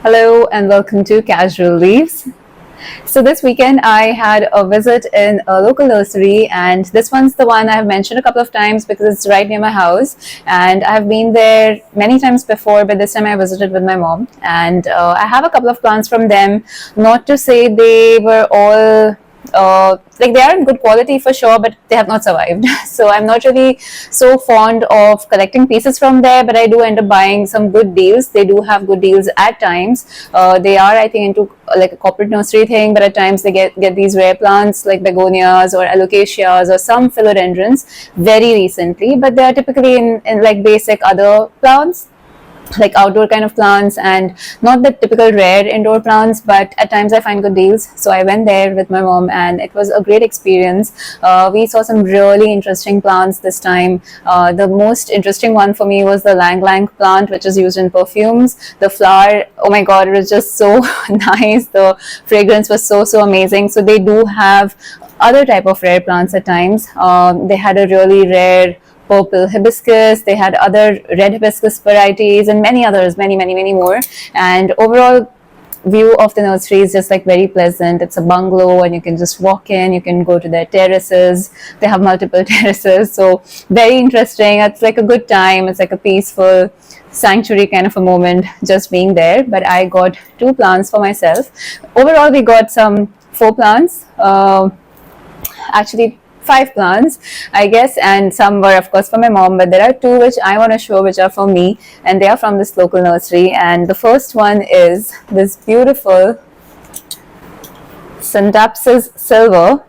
Hello and welcome to Casual Leaves. So this weekend I had a visit in a local nursery, and this one's the one I've mentioned a couple of times because it's right near my house, and I've been there many times before, but this time I visited with my mom, and I have a couple of plants from them. Not to say they were all like they are in good quality for sure, but they have not survived. So I'm not really so fond of collecting pieces from there, but I do end up buying some good deals. They do have good deals at times. They are, I think, into like a corporate nursery thing, but at times they get these rare plants like begonias or alocasias or some philodendrons very recently, but they are typically in like basic other plants, like outdoor kind of plants, and not the typical rare indoor plants, but at times I find good deals. So I went there with my mom and it was a great experience. We saw some really interesting plants this time. The most interesting one for me was the lang lang plant, which is used in perfumes. The flower, oh my god, it was just so nice. The fragrance was so amazing. So they do have other type of rare plants at times. They had a really rare purple hibiscus, they had other red hibiscus varieties, and many others, many more. And overall view of the nursery is just like very pleasant. It's a bungalow and you can just walk in, you can go to their terraces. They have multiple terraces, so very interesting. It's like a good time. It's like a peaceful sanctuary kind of a moment just being there. But I got 2 plants for myself. Overall we got some 4 plants, actually 5 plants, I guess, and some were of course for my mom, but there are 2 which I want to show, which are for me, and they are from this local nursery. And the first one is this beautiful Synapsis silver,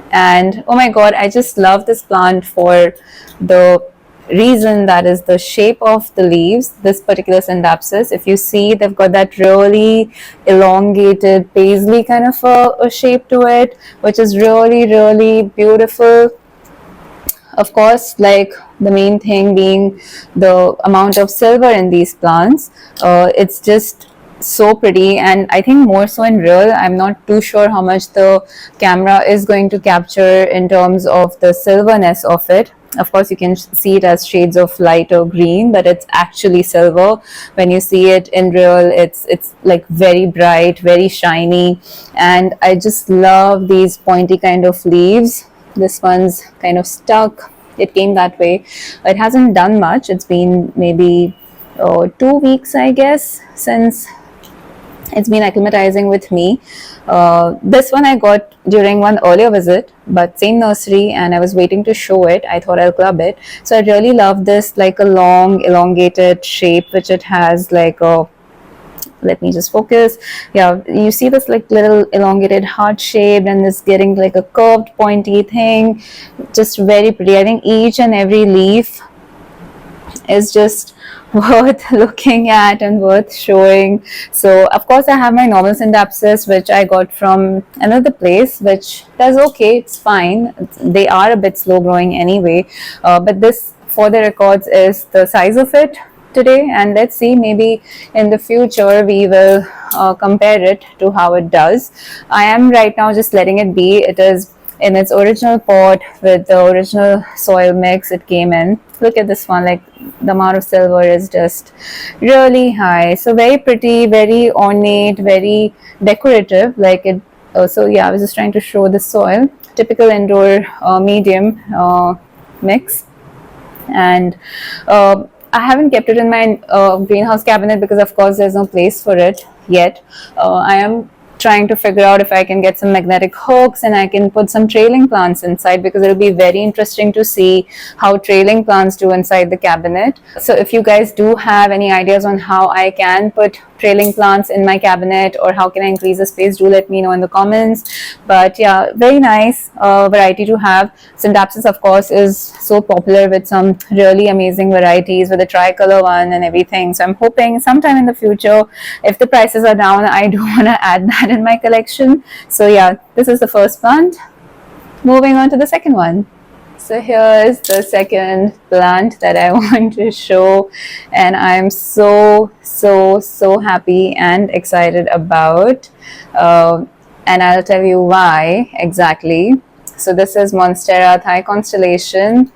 and oh my god, I just love this plant for the reason that is the shape of the leaves. This particular Synapsis, if you see, they've got that really elongated paisley kind of a shape to it, which is really beautiful. Of course, like the main thing being the amount of silver in these plants. It's just so pretty, and I think more so in real. I'm not too sure how much the camera is going to capture in terms of the silverness of it. Of course, you can see it as shades of lighter green, but it's actually silver. When you see it in real, it's like very bright, very shiny, and I just love these pointy kind of leaves. This one's kind of stuck. It came that way. It hasn't done much. It's been maybe 2 weeks, I guess, since it's been acclimatizing with me. This one I got during one earlier visit, but same nursery, and I was waiting to show it. I thought I'll club it. So I really love this, like a long elongated shape which it has, like a, let me just focus. Yeah, you see this like little elongated heart shape, and this getting like a curved pointy thing. Just very pretty. I think each and every leaf is just worth looking at and worth showing. So of course I have my normal Synapsis, which I got from another place, which does okay. It's fine. They are a bit slow growing anyway, but this, for the records, is the size of it today, and let's see, maybe in the future we will compare it to how it does. I am right now just letting it be. It is in its original pot with the original soil mix it came in. Look at this one, like the amount of silver is just really high. So very pretty, very ornate, very decorative, like it. So yeah, I was just trying to show the soil, typical indoor medium mix. And I haven't kept it in my greenhouse cabinet because of course there's no place for it yet. I am trying to figure out if I can get some magnetic hooks and I can put some trailing plants inside, because it'll be very interesting to see how trailing plants do inside the cabinet. So if you guys do have any ideas on how I can put trailing plants in my cabinet, or how can I increase the space, do let me know in the comments. But yeah, very nice variety to have. Synapsis of course is so popular with some really amazing varieties, with the tricolor one and everything. So I'm hoping sometime in the future, if the prices are down, I do want to add that in my collection. So yeah, this is the first plant. Moving on to the second one. So here's the second plant that I want to show, and I'm so happy and excited about, and I'll tell you why exactly. So this is Monstera Thai Constellation,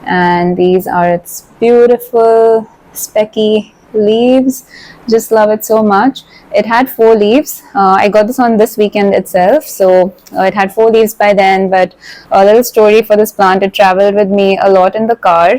and these are its beautiful specky leaves. Just love it so much. It had 4 leaves. I got this on this weekend itself, so it had 4 leaves by then. But a little story for this plant: it traveled with me a lot in the car.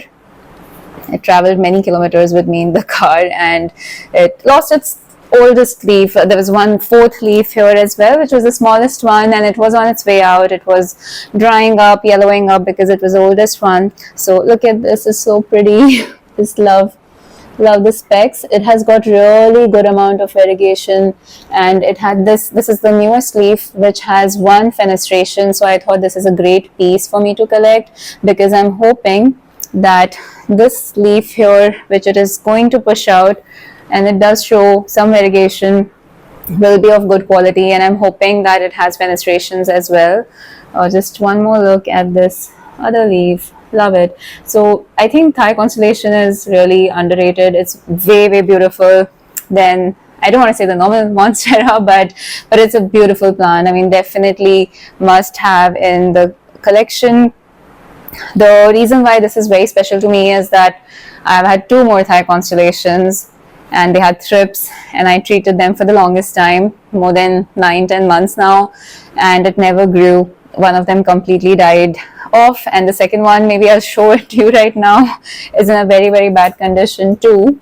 It traveled many kilometers with me in the car, and it lost its oldest leaf. There was one fourth leaf here as well, which was the smallest one, and it was on its way out. It was drying up, yellowing up, because it was the oldest one. So look at this, it's so pretty. Just love the specs. It has got really good amount of irrigation, and it had this is the newest leaf, which has 1 fenestration. So I thought this is a great piece for me to collect, because I'm hoping that this leaf here, which it is going to push out, and it does show some irrigation, will be of good quality, and I'm hoping that it has fenestrations as well. Just one more look at this other leaf. Love it. So I think Thai constellation is really underrated. It's way beautiful than, I don't want to say the normal monstera, but it's a beautiful plant. I mean, definitely must have in the collection. The reason why this is very special to me is that I've had 2 more Thai constellations, and they had thrips, and I treated them for the longest time, more than 9-10 months now, and it never grew. One of them completely died off, and the second one, maybe I'll show it to you right now, is in a very bad condition too.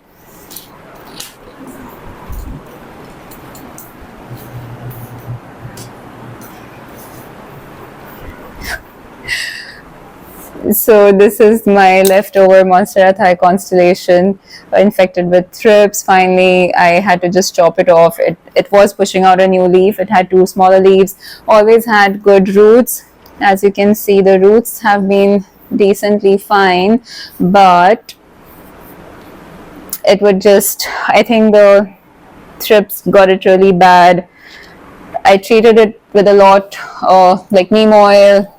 So this is my leftover Monstera Thai constellation, infected with thrips. Finally, I had to just chop it off. It was pushing out a new leaf. It had 2 smaller leaves. Always had good roots. As you can see, the roots have been decently fine, but it would just, I think the thrips got it really bad. I treated it with a lot like neem oil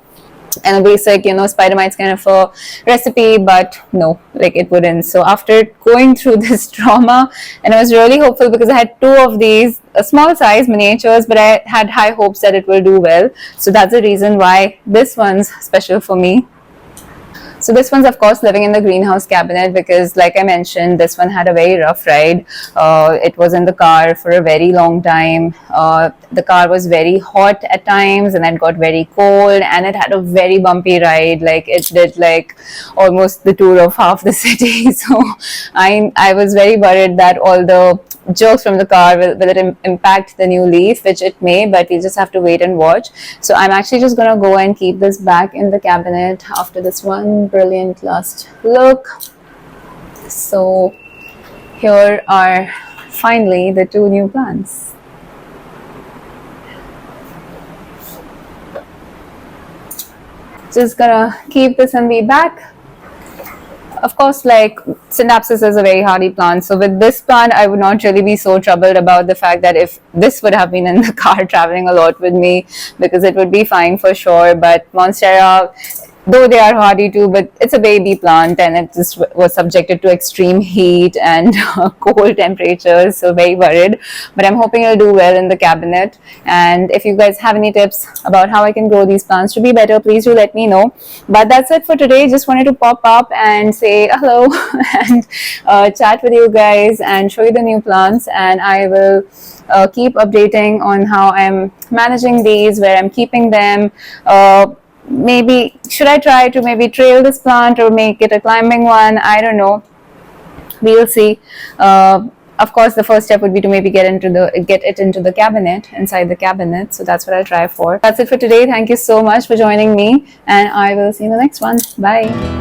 and a basic, Spidermites kind of a recipe, but no, like it wouldn't. So after going through this trauma, and I was really hopeful because I had 2 of these small size miniatures, but I had high hopes that it will do well. So that's the reason why this one's special for me. So this one's of course living in the greenhouse cabinet, because like I mentioned, this one had a very rough ride. It was in the car for a very long time. The car was very hot at times, and it got very cold, and it had a very bumpy ride. Like it did like almost the tour of half the city. So I was very worried that all the jerks from the car will it impact the new leaf, which it may, but we just have to wait and watch. So I'm actually just gonna go and keep this back in the cabinet after this one brilliant last look. So here are finally the 2 new plants. Just gonna keep this and be back. Of course, like Scindapsus is a very hardy plant. So with this plant, I would not really be so troubled about the fact that if this would have been in the car traveling a lot with me, because it would be fine for sure. But Monstera, though they are hardy too, but it's a baby plant, and it just was subjected to extreme heat and cold temperatures, so very worried. But I'm hoping it'll do well in the cabinet. And if you guys have any tips about how I can grow these plants to be better, please do let me know. But that's it for today. Just wanted to pop up and say hello and chat with you guys and show you the new plants, and I will keep updating on how I'm managing these, where I'm keeping them. Maybe should I try to maybe trail this plant or make it a climbing one? I don't know. We'll see. Of course, the first step would be to maybe get it into the cabinet, inside the cabinet. So that's what I'll try for. That's it for today. Thank you so much for joining me, and I will see you in the next one. Bye.